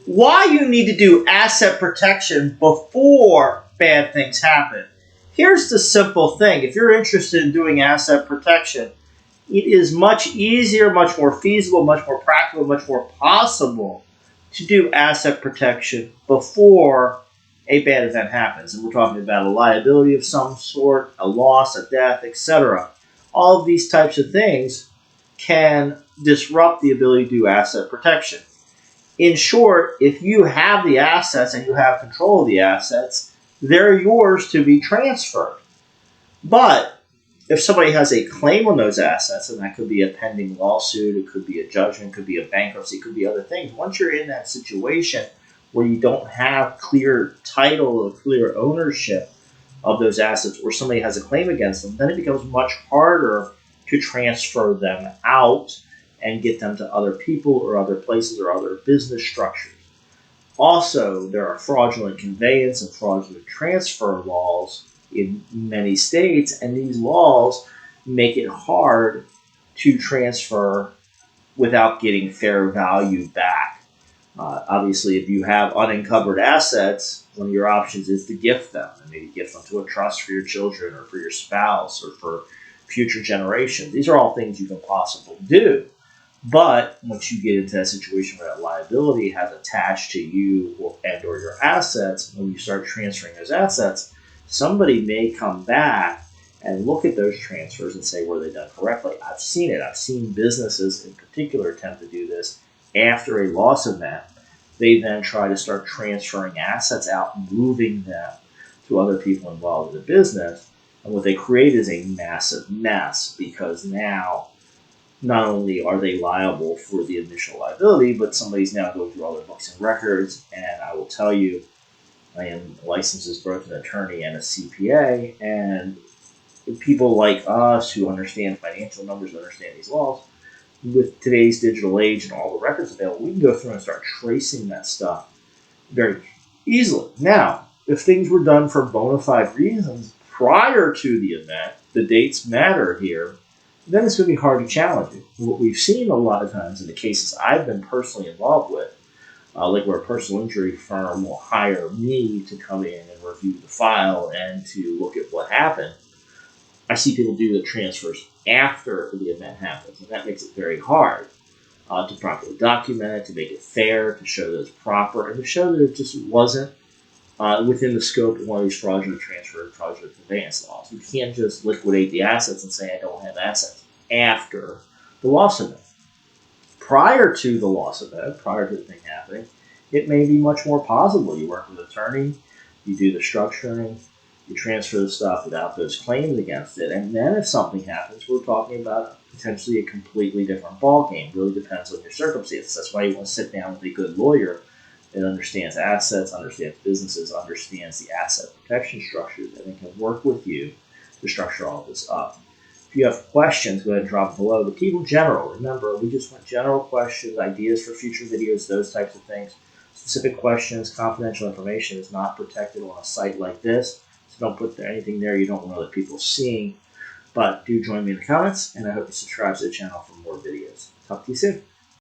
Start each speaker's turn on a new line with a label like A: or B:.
A: Why you need to do asset protection before bad things happen. Here's the simple thing. If you're interested in doing asset protection, it is much easier, much more feasible, much more practical, much more possible to do asset protection before a bad event happens. And we're talking about a liability of some sort, a loss, a death, etc. All of these types of things can disrupt the ability to do asset protection. In short, if you have the assets and you have control of the assets, they're yours to be transferred. But if somebody has a claim on those assets, and that could be a pending lawsuit, it could be a judgment, it could be a bankruptcy, it could be other things. Once you're in that situation where you don't have clear title or clear ownership of those assets, or somebody has a claim against them, then it becomes much harder to transfer them out and get them to other people or other places or other business structures. Also, there are fraudulent conveyance and fraudulent transfer laws in many states, and these laws make it hard to transfer without getting fair value back. Obviously, if you have unencumbered assets, one of your options is to gift them, and maybe gift them to a trust for your children or for your spouse or for future generations. These are all things you can possibly do. But once you get into a situation where that liability has attached to you or your assets, when you start transferring those assets, somebody may come back and look at those transfers and say, were they done correctly? I've seen it. I've seen businesses in particular attempt to do this after a loss event. They then try to start transferring assets out, moving them to other people involved in the business. And what they create is a massive mess, because now not only are they liable for the initial liability, but somebody's now going through all their books and records. And I will tell you, I am licensed as both an attorney and a CPA, and people like us who understand financial numbers, understand these laws, with today's digital age and all the records available, we can go through and start tracing that stuff very easily. Now, if things were done for bona fide reasons prior to the event, the dates matter here, then it's going to be hard to challenge it. What we've seen a lot of times in the cases I've been personally involved with, like where a personal injury firm will hire me to come in and review the file and to look at what happened, I see people do the transfers after the event happens, and that makes it very hard to properly document it, to make it fair, to show that it's proper, and to show that it just wasn't within the scope of one of these fraudulent transfer and fraudulent conveyance laws. You can't just liquidate the assets and say, I don't have assets, after the loss event. Prior to the loss event, prior to the thing happening, it may be much more possible. You work with an attorney, you do the structuring, you transfer the stuff without those claims against it, and then if something happens, we're talking about potentially a completely different ballgame. It really depends on your circumstances. That's why you want to sit down with a good lawyer that understands assets, understands businesses, understands the asset protection structures, and it can work with you to structure all of this up. If you have questions, go ahead and drop them below. But keep them general. Remember, we just want general questions, ideas for future videos, those types of things. Specific questions, confidential information is not protected on a site like this. So don't put anything there you don't want other people seeing. But do join me in the comments, and I hope you subscribe to the channel for more videos. Talk to you soon.